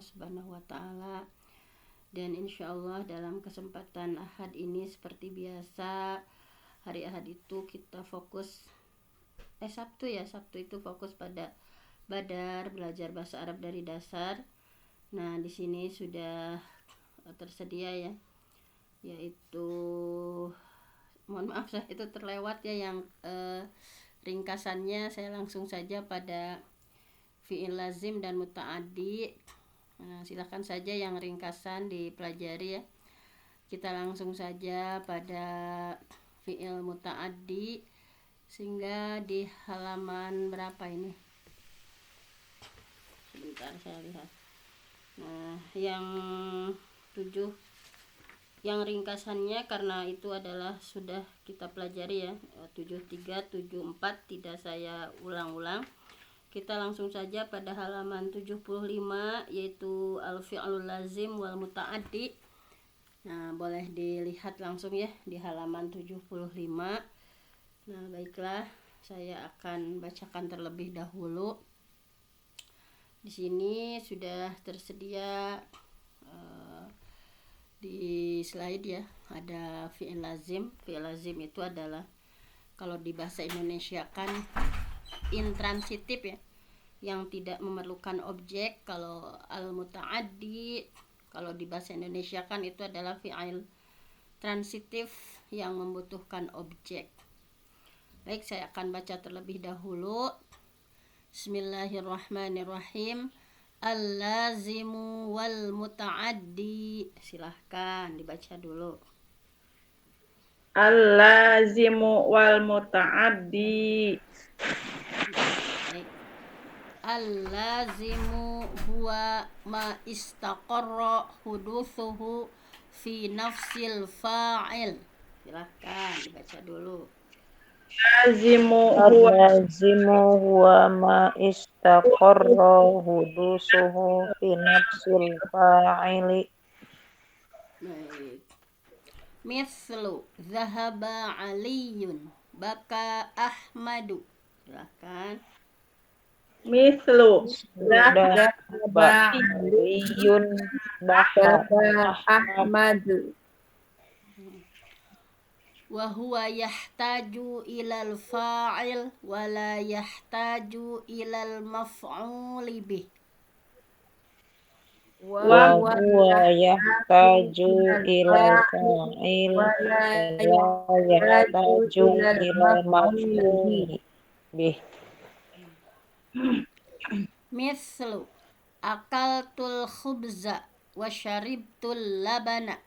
Subhanahu wa Ta'ala. Dan insya Allah dalam kesempatan Ahad ini seperti biasa, hari Ahad itu kita fokus Sabtu itu fokus pada Badar, belajar bahasa Arab dari dasar. Nah, di sini sudah tersedia ya, yaitu mohon maaf saya itu terlewat ya yang ringkasannya. Saya langsung saja pada fi'il lazim dan muta'addi. Nah, silahkan saja yang ringkasan dipelajari ya. Kita langsung saja pada fi'il muta'addi, sehingga di halaman berapa ini? Sebentar saya lihat. Nah, yang 7, yang ringkasannya karena itu adalah sudah kita pelajari ya, 73, 74 tidak saya ulang-ulang. Kita langsung saja pada halaman 75, yaitu al-fi'lul lazim wal muta'addi. Nah, boleh dilihat langsung ya di halaman 75. Nah, baiklah, saya akan bacakan terlebih dahulu. Di sini sudah tersedia di slide ya, ada fi'il lazim. Fi'il lazim itu adalah kalau di bahasa Indonesia kan intransitif ya, yang tidak memerlukan objek. Kalau al-muta'addi kalau di bahasa Indonesia kan itu adalah fi'il transitif yang membutuhkan objek. Baik, saya akan baca terlebih dahulu. Bismillahirrahmanirrahim. Al-lazimu wal muta'addi. Silahkan dibaca dulu. Al-lazimu wal muta'addi. Al-lazimu huwa ma istaqarra huduthuhu fi nafsil fa'il. Silahkan dibaca dulu. Al-lazimu huwa ma istaqarra hudusuhu fi nafsil fa'ili. Baik. Mislu zahaba aliyun baka ahmadu. Silahkan. Mislu Zahaba aliyun baka ahmadu. Wa huwa yahtaju ilal fa'il wa la yahtaju ilal maf'uli bih. Wa huwa yahtaju ilal fa'il wa la yahtaju ilal maf'uli bih. Mislu akaltul khubza wa syaribtul labana.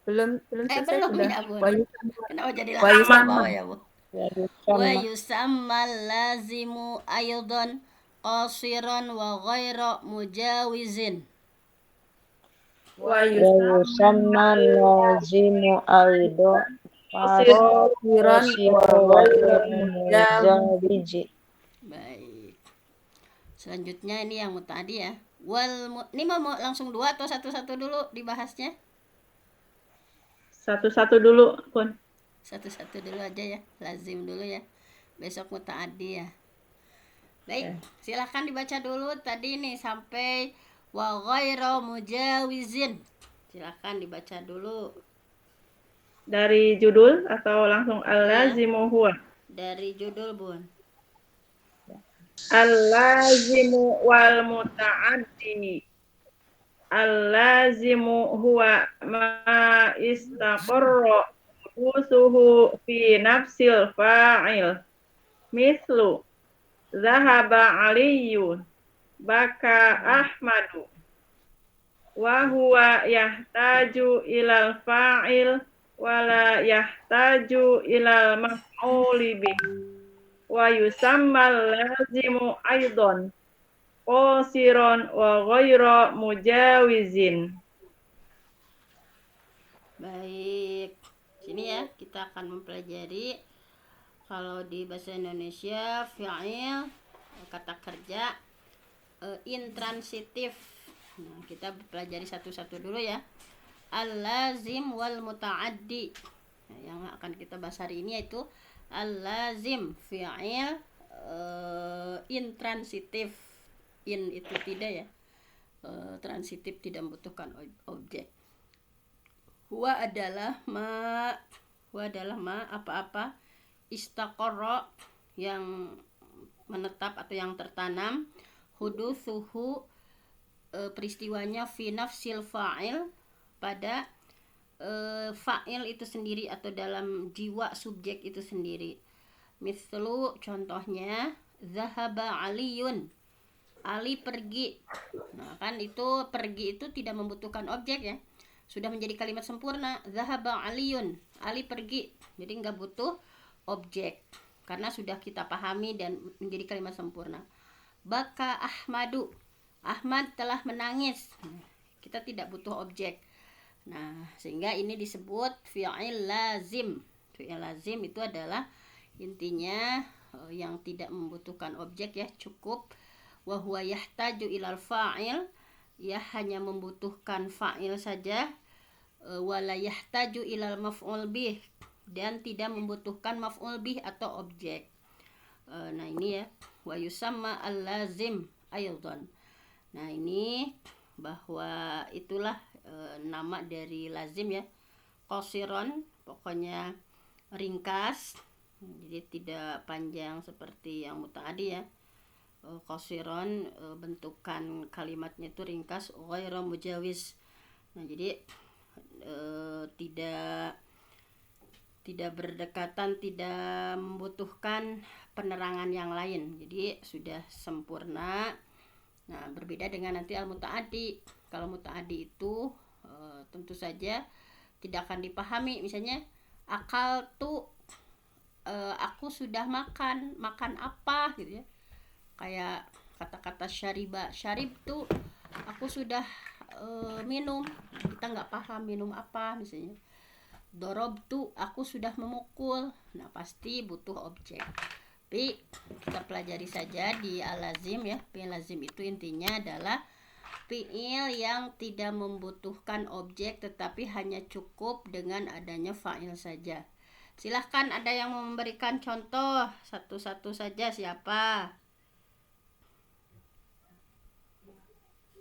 Belum selesai Belum sudah. ya, Bun. Kenapa jadi Wa langsung ke bawah ya, Bu? Wa Sama yusammal lazimu aydan qasiran wa ghaira mujawizin. wa yusamma lazimu aido yusiran wa mujawiji. Baik. Selanjutnya ini yang mutadi ya. Ini mau langsung dua atau satu-satu dulu dibahasnya? Satu-satu dulu, Pun. Satu-satu dulu aja ya. Lazim dulu ya. Besok mutaadi ya. Baik, silahkan dibaca dulu tadi nih sampai wa ghairu mujawizin. Silahkan dibaca dulu. Dari judul atau langsung al-lazimu huwa? Dari judul, Bun. Al-lazimu wal muta'addi. Al-lazimu huwa ma istaqarra hudusuhu fi nafsil fa'il. Mislu zahaba aliyun baka ahmadu. Wa huwa yahtaju ilal fa'il wa la yahtaju ilal maf'uli bih. Wa yusammal lazimu aidan qasiran wa ghaira mujawizin. Baik. Sini ya, kita akan mempelajari kalau di bahasa Indonesia fi'il kata kerja intransitif. Nah, kita pelajari satu-satu dulu ya. Al-lazim wal muta'addi. Nah, yang akan kita bahas hari ini yaitu al-lazim fi'il intransitif. In itu tidak ya. transitif tidak membutuhkan objek. Huwa adalah ma apa-apa istaqarra yang menetap atau yang tertanam, hudutsuhu peristiwanya fi nafsil fa'il pada fa'il itu sendiri atau dalam jiwa subjek itu sendiri. Mislu contohnya zahaba aliyun, Ali pergi. Nah, kan itu pergi itu tidak membutuhkan objek ya. Sudah menjadi kalimat sempurna. Zahaba aliyun, Ali pergi. Jadi nggak butuh objek karena sudah kita pahami dan menjadi kalimat sempurna. Baka Ahmadu, Ahmad telah menangis. Kita tidak butuh objek. Nah, sehingga ini disebut fi'il lazim. Fi'il lazim itu adalah intinya yang tidak membutuhkan objek ya, cukup wa huwa yahtaju ilal fa'il, ya hanya membutuhkan fa'il saja, wala yahtaju ilal maf'ul bih, dan tidak membutuhkan maf'ul bih atau objek. Nah ini ya, wa yusamma al-lazim aydan. Nah ini bahwa itulah nama dari lazim ya, qasiron, pokoknya ringkas, jadi tidak panjang seperti yang muta'addi ya. Qasiron, bentukan kalimatnya itu ringkas, ghairu mujawiz. Nah jadi tidak berdekatan, tidak membutuhkan penerangan yang lain, jadi sudah sempurna. Nah berbeda dengan nanti al-muta'addi. Kalau muta'addi itu tentu saja tidak akan dipahami. Misalnya akal tuh aku sudah makan apa gitu ya, kayak kata-kata syariba, syarib tuh aku sudah minum, kita nggak paham minum apa. Misalnya dorob tuh aku sudah memukul, nah pasti butuh objek. Tapi kita pelajari saja di al-lazim ya. Fi'il lazim itu intinya adalah fi'il yang tidak membutuhkan objek tetapi hanya cukup dengan adanya fa'il saja. Silahkan ada yang mau memberikan contoh satu-satu saja, siapa?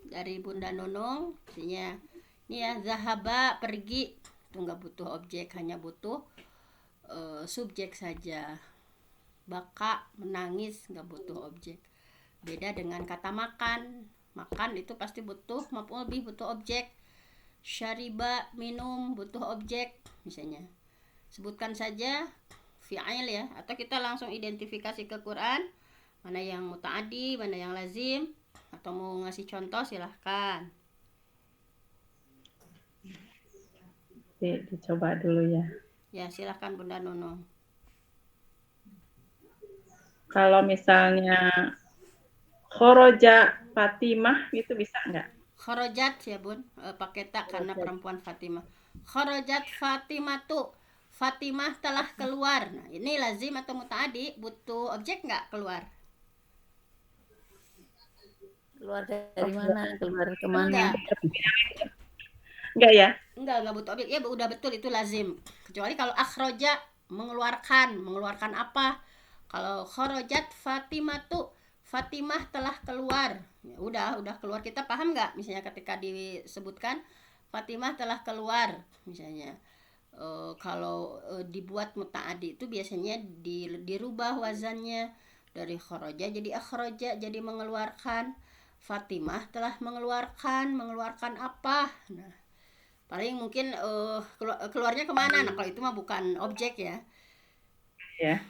Dari Bunda Nunung, misalnya ini ya, zahaba pergi, itu nggak butuh objek, hanya butuh subjek saja. Baka menangis, nggak butuh objek. Beda dengan kata makan, makan itu pasti butuh maf'ul bih, butuh objek. Syariba minum, butuh objek misalnya. Sebutkan saja fi'il ya, atau kita langsung identifikasi ke Quran mana yang muta'addi, mana yang lazim, atau mau ngasih contoh silahkan. Dicoba dulu ya. Ya silahkan Bunda Nunung. Kalau misalnya khoroja Fatimah itu bisa nggak? Kharajat ya Bun, pakai tak karena perempuan Fatimah. Kharajat Fatimah tuh, Fatimah telah keluar. Nah ini lazim atau muta'addi, butuh objek nggak keluar? Keluar dari mana? Keluar kemana? Enggak ya? Enggak butuh objek. Ya udah betul, itu lazim. Kecuali kalau akhroja, mengeluarkan apa? Kalau kharajat Fatimah tuh, Fatimah telah keluar. Ya udah keluar, kita paham nggak? Misalnya ketika disebutkan Fatimah telah keluar misalnya. Kalau dibuat muta'addi itu biasanya dirubah wazannya dari kharaja jadi akhraja, jadi mengeluarkan. Fatimah telah mengeluarkan apa? Nah, paling mungkin keluarnya kemana? Nah, kalau itu mah bukan objek ya. Ya.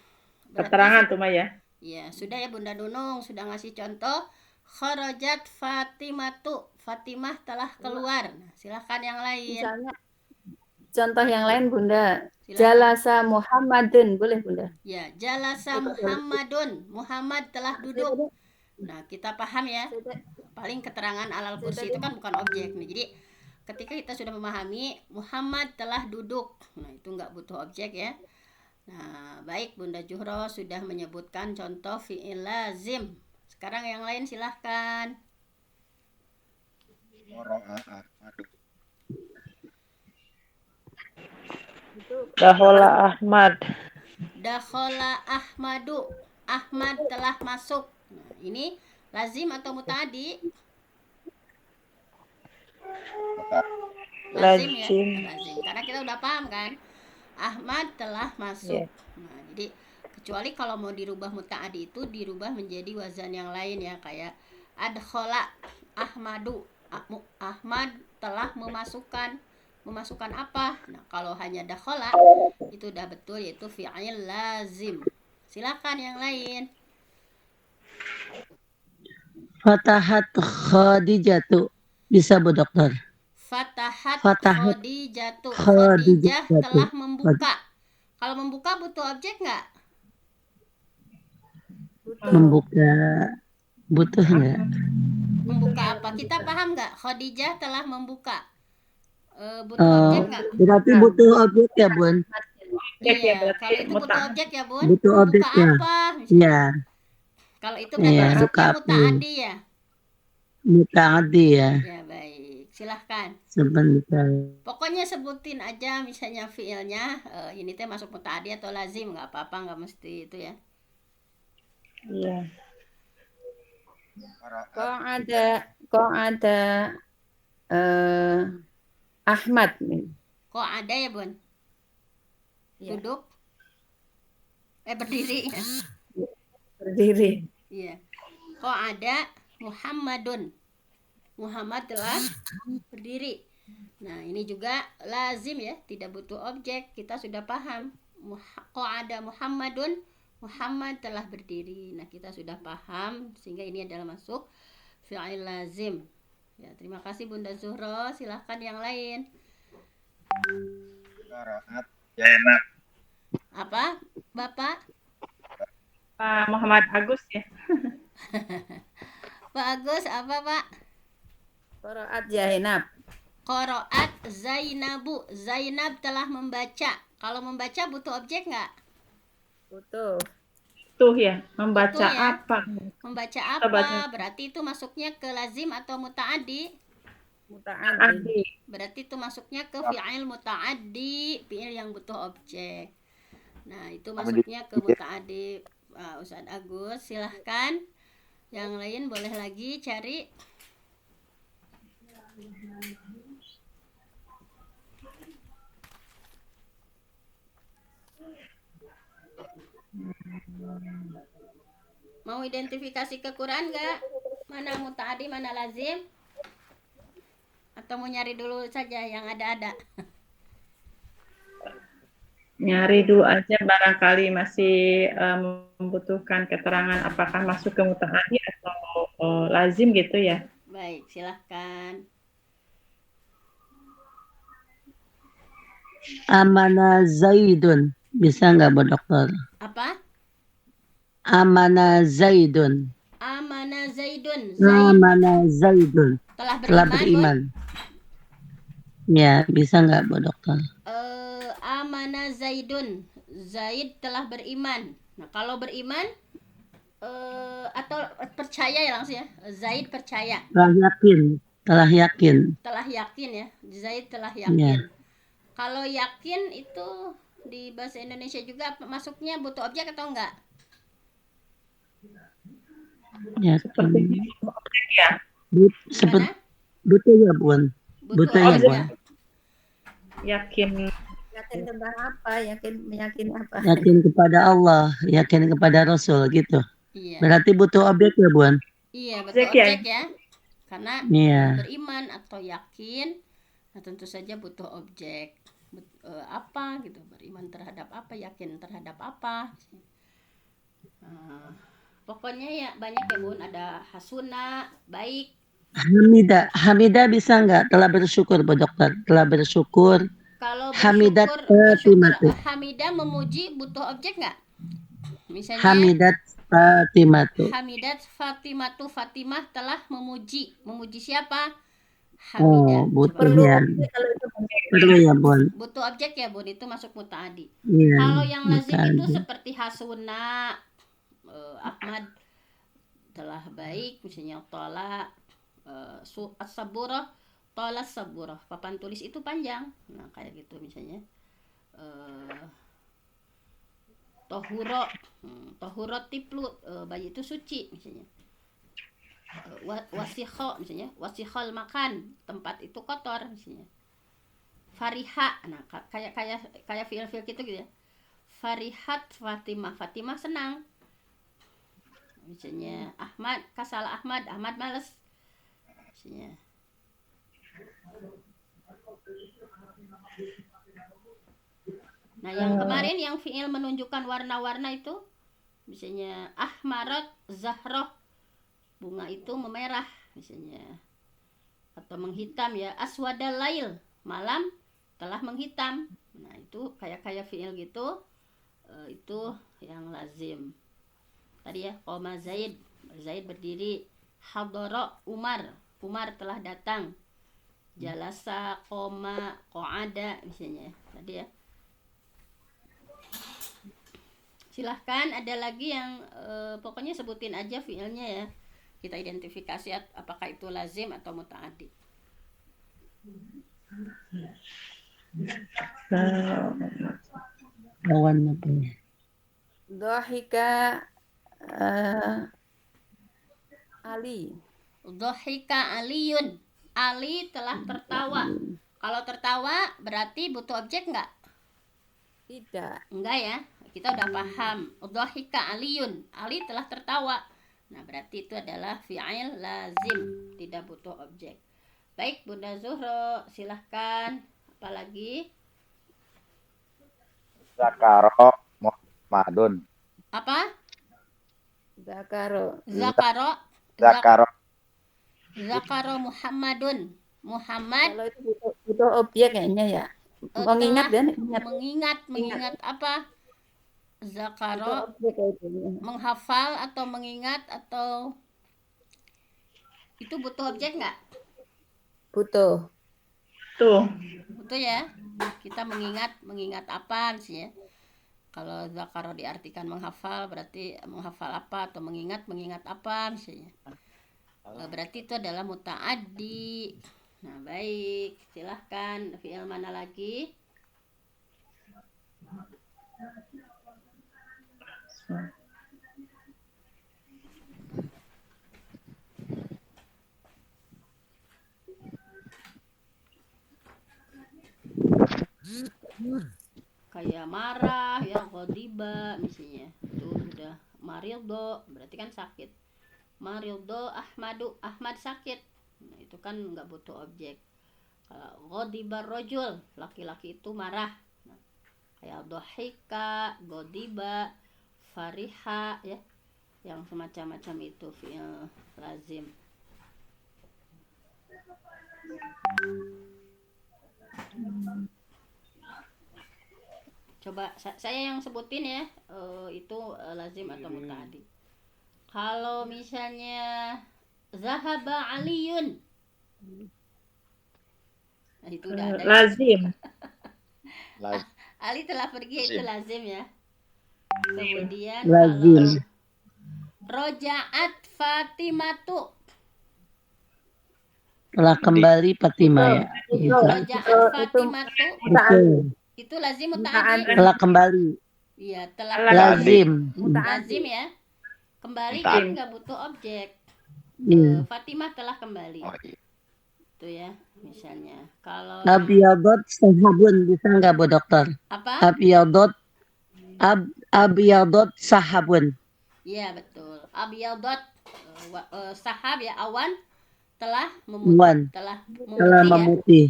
Keterangan tuh mah ya. Ya, sudah ya Bunda Nunung sudah ngasih contoh. Kharajat Fatimatu, Fatimah telah keluar. Nah, silahkan yang lain. Misalnya contoh yang lain Bunda. Silakan. Jalasa Muhammadun, boleh Bunda? Ya, jalasa Muhammadun, Muhammad telah duduk. Nah, kita paham ya. Paling keterangan alal kursi itu kan bukan objek nih. Jadi ketika kita sudah memahami Muhammad telah duduk, nah itu nggak butuh objek ya. Nah, baik Bunda Juhro sudah menyebutkan contoh fi'il lazim. Sekarang yang lain silahkan. Dakhala Ahmad. Dakhala Ahmadu, Ahmad telah masuk. Nah, ini lazim atau muta'addi? lazim ya, Lazim. lazim. Karena kita udah paham kan, Ahmad telah masuk. Ya. Nah, jadi kecuali kalau mau dirubah mutaadi itu dirubah menjadi wazan yang lain ya, kayak adkhala Ahmadu. Ahmad telah memasukkan apa? Nah, kalau hanya dakhala itu udah betul, yaitu fi'il lazim. Silakan yang lain. Fatahat Khadijatu. Bisa Bu Dokter? Fatahat Fatahat Khadijatu. Khadijah Khadijatu. telah membuka. Kalau membuka butuh objek nggak? Butuh. Membuka. Butuh nggak? Membuka apa? Kita paham nggak? Khadijah telah membuka. Butuh objek nggak? Berarti butuh objek ya Bun? Objek ya Iya, berarti kalau itu butuh muta. objek ya Bun. Butuh objek Membuka ya. apa? Iya. Kalau itu berarti Iya, masuknya buka apa? mutaadi ya. Mutaadi ya. Ya baik, silahkan. Sebentar. Pokoknya sebutin aja misalnya fiilnya, ini teh masuk mutaadi atau lazim, nggak apa-apa, nggak mesti itu ya. Iya. Kok ada Ahmad nih. Kok ada ya Bun? Iya. Duduk? Berdiri ya. Berdiri. Iya. Kok ada Muhammadun. Muhammad telah berdiri. Nah, ini juga lazim ya, tidak butuh objek. Kita sudah paham. Kok ada Muhammadun, Muhammad telah berdiri. Nah, kita sudah paham sehingga ini adalah masuk fi'il lazim. Ya, terima kasih Bunda Zuhro. Silahkan yang lain. Qiraat Zainab. Apa, Bapak? Pak Muhammad Agus ya. Pak Agus, apa Pak? Qiraat Zainab. Qiraat Zainabu. Zainab telah membaca. Kalau membaca butuh objek nggak? Butuh. Tuh ya, membaca Betul ya. apa? Membaca Kita apa? baca. Berarti itu masuknya ke lazim atau mutaaddi? Muta'addi. Adi. Berarti itu masuknya ke fi'il mutaaddi, fi'il yang butuh objek. Nah, itu masuknya ke mutaaddi. Ustadz Agus, silahkan. Yang lain boleh lagi cari. Mau identifikasi ke Quran nggak? Mana mutaaddi, mana lazim? Atau mau nyari dulu saja yang ada-ada? Nyari dulu aja barangkali masih membutuhkan keterangan apakah masuk ke mutaadi atau lazim gitu ya. Baik, silahkan. Amana Zaidun. Bisa nggak Bu Dokter? Apa? Amana Zaidun. Amana Zaidun. Zaid Amana Zaidun. telah Telah beriman. beriman. Ya, bisa nggak Bu Dokter? Amana Zaidun. Zaid telah beriman. Nah, kalau beriman atau percaya ya langsung ya. Zaid percaya. Telah yakin. Telah yakin. Telah yakin ya. Zaid telah Ya. yakin. Kalau yakin itu di bahasa Indonesia juga masuknya butuh objek atau enggak? Seperti Yakin. objek ya. Seperti Gimana? butuh ya Bun. Butuh Butuh ya objek Bun. ya. Yakin Yakin tentang apa? Yakin apa? Yakin kepada Allah, yakin kepada Rasul gitu. Iya. Berarti butuh objek ya Bun. Iya, betul Objek ya. objek ya. Karena Iya. beriman atau yakin, nah tentu saja butuh objek. Apa gitu, beriman terhadap apa, yakin terhadap apa. Pokoknya ya banyak ya Bun, ada hasuna, baik. Hamidah bisa nggak? Telah bersyukur Bu Dokter. Telah bersyukur. Kalau Hamidat bersyukur, Fatimatu. hamidah memuji butuh objek nggak? Misalnya Hamidat Fatimatu. Hamidat Fatimatu, Fatimah telah memuji. Memuji siapa? Hamidah. Oh, butuh Perlu ya. objek kalau itu Perlu ya Bun. Butuh objek ya Bun, itu masuk mutaadi. Iya. Kalau yang lazim itu mutaadi. seperti hasuna, Ahmad telah baik, misalnya tola, as-saburah, tola saburah. Papan tulis itu panjang. Nah, kayak gitu misalnya. Tohuro, tohuro tiplu, bayi itu suci misalnya. Wasikho misalnya, wasikhol makan, tempat itu kotor misalnya. Fariha. Nah, kayak fiil-fiil gitu ya. Farihat Fatimah. Fatimah senang. Misalnya Ahmad, kasal Ahmad males. Misalnya. Nah, yang kemarin yang fiil menunjukkan warna-warna itu misalnya ahmarat zahroh, bunga itu memerah misalnya, atau menghitam ya, aswadal lail, malam telah menghitam. Nah, itu kayak fiil gitu. Itu yang lazim. Tadi ya, qoma Zaid berdiri, hadara Umar telah datang, jalasa qoma qa'ada misalnya. Tadi ya. Silahkan ada lagi yang pokoknya sebutin aja fiilnya ya. Kita identifikasi apakah itu lazim atau muta'addi. Lawan apanya? Dohika Ali. Dhahika Aliyun. Ali telah tertawa. Kalau tertawa berarti butuh objek nggak? Tidak. Enggak ya. Kita udah paham. Dhahika Aliyun. Ali telah tertawa. Nah, berarti itu adalah fi'il lazim, tidak butuh objek. Baik, Bunda Zuhro, silahkan. Apalagi? Zakaro Muhammadun. Apa? Zakaro. Zakaro Muhammadun. Muhammad. Kalau itu butuh objek kayaknya ya. Mengingat kan? Mengingat apa? Zakaro menghafal atau mengingat, atau itu butuh objek nggak? Butuh. Tuh. Butuh ya. Kita mengingat apa sih ya? Kalau zakaro diartikan menghafal, berarti menghafal apa, atau mengingat apa sih ya? Berarti itu adalah muta'addi. Nah, baik, silahkan fi'il mana lagi? Kayak marah ya, ghadiba misalnya, itu udah marildo berarti kan sakit. Marildo Ahmad sakit. Nah, itu kan nggak butuh objek. Kalau ghadiba rojul, laki-laki itu marah. Nah, kayak dohika, ghadiba, fariha ya, yang semacam-macam itu fi'il lazim. Coba saya yang sebutin ya, itu lazim atau muta'addi. Kalau misalnya zahaba Aliyun, nah itu udah ada. Lazim. Ali telah pergi, itu lazim ya. Kemudian Lazim. kalau rojaat Fatimatu, Telah kembali Fatimah ya. rojaat Fatimatu, Betul. itu lazim muta'addi. Telah kembali. Iya, telah Lazim. lazim ya. Kembali kan nggak butuh objek. Fatimah telah kembali. Itu ya, misalnya. Kalau Abiyadot sahabun, bisa nggak Bu Dokter? apa? Abiyadot sahabun. Iya, betul. Abiyadot sahab ya, awan telah Awan. telah Telah memutih ya. memutih.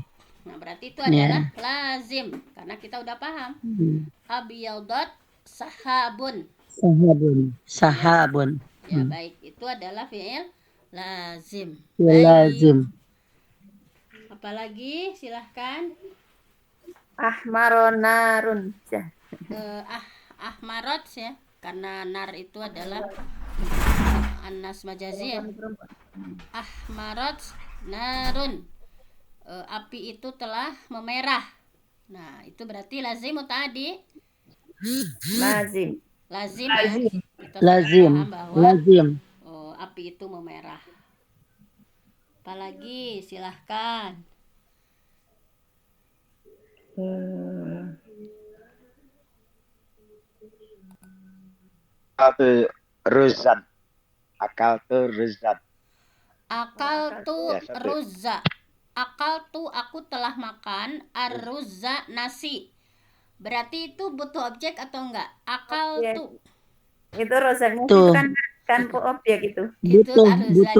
Nah, berarti itu adalah lazim karena kita udah paham. Abiyadot sahabun. Sahabun. Ya, baik. Itu adalah fi'il lazim. Lazim. Apalagi silahkan. Ahmaronarun. Ahmarot ya, karena nar itu adalah anas majazi ya. Ahmarot narun, api itu telah memerah. Nah, itu berarti lazim muta'addi. Lazim. Lazim ya. Kita Lazim. paham bahwa Lazim. api itu memerah. Apalagi silahkan. Ruzan. Akal tu ruzan. Akal tu ruzza. akal tuh aku telah makan aruzza nasi. Berarti itu butuh objek atau enggak? Akal Objek. tuh Itu rozak nasi Tuh. itu kan objek itu. itu Butuh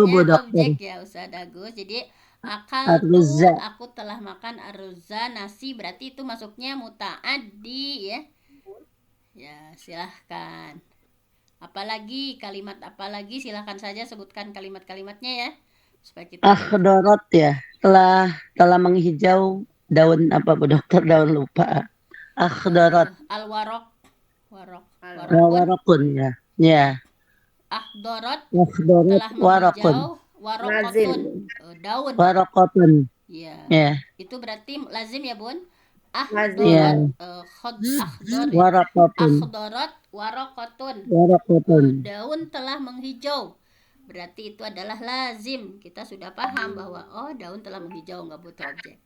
Bu aruzanya Dokter. objek ya Ustaz Agus. Jadi akal tuh Aruzza. aku telah makan aruzza nasi, berarti itu masuknya mutaaddi ya. Ya, silahkan. Apalagi kalimat apalagi silahkan saja sebutkan kalimat-kalimatnya ya supaya kita Akhdorot ya. Telah menghijau daun apa Bu Dokter? Daun lupa. Akhdorot. al-waraq Warakun ya. Ya. akhdorot Akhdorot telah warakun. menghijau waraqatun daun. Warakotun. Ya. Ya. Itu berarti lazim ya, Bun? Lazim. Akhdorot Warakotun. akhdarat waraqatun. Warakotun. Daun telah menghijau. Berarti itu adalah lazim. Kita sudah paham bahwa oh daun telah menghijau, nggak butuh objek.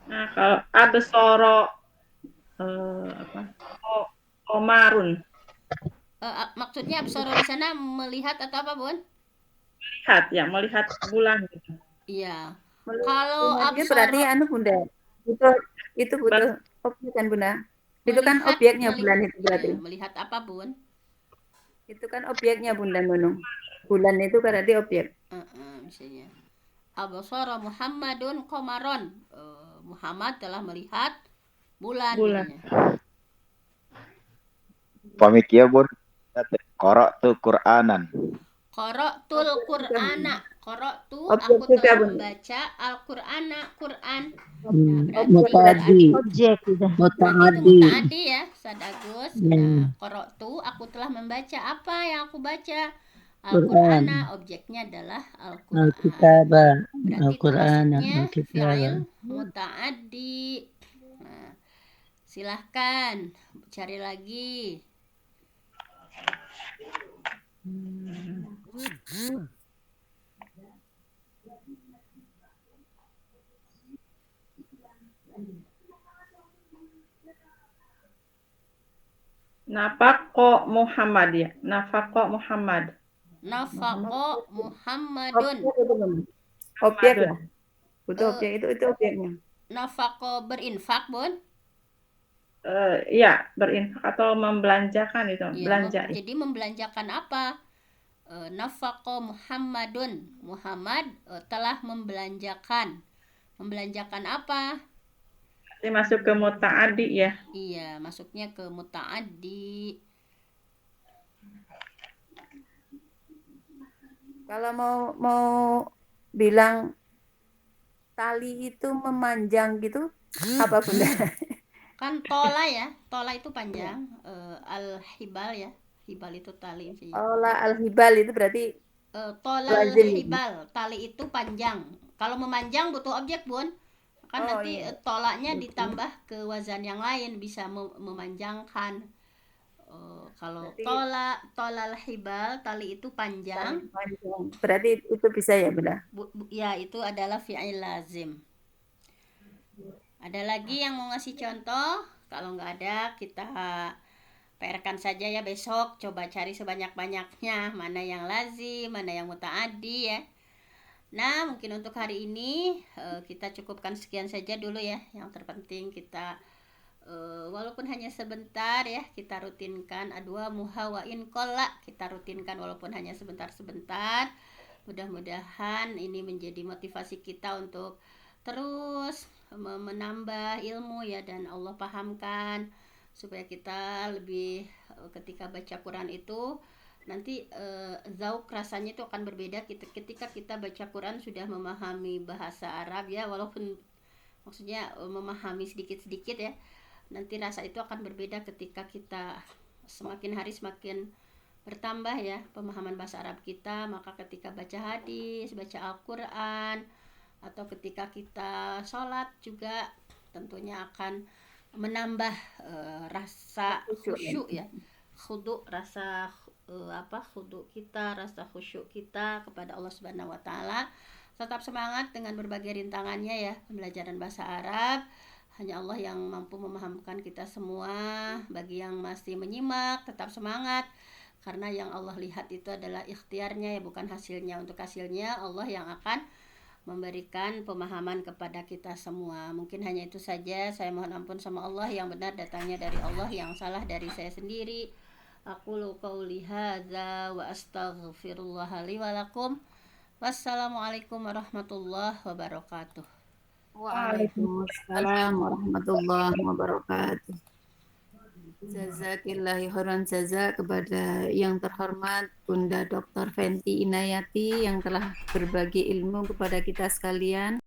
Nah, kalau absoro komarun, Maksudnya absoro di sana melihat atau apa, Bun? melihat bulan gitu. Iya. Kalau Itu berarti absoro Bunda. Itu butuh objek kan Bunda. Itu kan objeknya bulan itu berarti. melihat apa, Bun? Itu kan objeknya Bunda Nunung. Bulan itu berarti objek. Misalnya absara Muhammadun qamaron. Muhammad telah melihat bulan. Pamikia Bun. Qara'tu Qur'anan. Qara'tul Qur'ana. Qara'tu Objek aku juga, telah Bun. membaca Al-Qur'ana, Quran. Muta'addi. Objek gitu. Muta'addi. Mutaaddi ya, Ustaz Agus. Ya. Nah, qara'tu aku telah membaca apa yang aku baca? Al-Qur'ana, objeknya adalah Al-Qur'an. Al-Kitabah. Berarti itu Al-Qur'an. masuknya Al-Kitabah. fi'il muta'addi. Nah, silahkan cari lagi. Nafaqo Muhammad ya. Nafaqo Muhammad. Nafaqo Muhammadun. Objek itu Bun. Objek lah. Butuh objek itu objeknya. Nafaqo berinfak, Bun. Iya, berinfak atau membelanjakan itu, Iya, belanja. jadi membelanjakan apa? Nafaqo Muhammadun. Muhammad telah membelanjakan. Membelanjakan apa? Ini masuk ke muta'addi ya. Iya, masuknya ke muta'addi. Kalau mau bilang tali itu memanjang gitu apa Bunda? Kan tola ya, tola itu panjang. Al-hibal ya, hibal itu tali. Olah al-hibal itu berarti Tola lazim. hibal, tali itu panjang. Kalau memanjang butuh objek, Bun. Kan Oh, nanti iya. tolaknya ditambah ke wazan yang lain bisa memanjangkan. Kalau Berarti- tolal hibal, tali itu panjang. panjang. Berarti itu bisa ya Bunda? Ya, itu adalah fi'il lazim. Ada lagi yang mau ngasih contoh? Kalau nggak ada, kita PR-kan saja ya besok. Coba cari sebanyak-banyaknya mana yang lazim, mana yang muta'addi ya. Nah, mungkin untuk hari ini kita cukupkan sekian saja dulu ya. Yang terpenting kita walaupun hanya sebentar ya, kita rutinkan adwa muhawain kola. Kita rutinkan walaupun hanya sebentar-sebentar. Mudah-mudahan ini menjadi motivasi kita untuk terus menambah ilmu ya, dan Allah pahamkan supaya kita lebih ketika baca Quran itu nanti zauk rasanya itu akan berbeda ketika kita baca Quran sudah memahami bahasa Arab ya, walaupun maksudnya memahami sedikit-sedikit ya, nanti rasa itu akan berbeda ketika kita semakin hari semakin bertambah ya pemahaman bahasa Arab kita. Maka ketika baca hadis, baca Al-Quran, atau ketika kita sholat juga tentunya akan menambah rasa khusyuk ya, khudu, rasa khudu kita, rasa khusyuk kita kepada Allah Subhanahu wa taala. Tetap semangat dengan berbagai rintangannya ya pembelajaran bahasa Arab. Hanya Allah yang mampu memahamkan kita semua. Bagi yang masih menyimak, tetap semangat, karena yang Allah lihat itu adalah ikhtiarnya ya, bukan hasilnya. Untuk hasilnya Allah yang akan memberikan pemahaman kepada kita semua. Mungkin hanya itu saja. Saya mohon ampun sama Allah, yang benar datangnya dari Allah, yang salah dari saya sendiri. Aqulu qauli hadza wa astaghfirullah li wa lakum. Wassalamualaikum warahmatullahi wabarakatuh. Waalaikumsalam warahmatullahi wabarakatuh. Jazakillahi khairan jaza kepada yang terhormat Bunda Dr. Fenty Inayati yang telah berbagi ilmu kepada kita sekalian.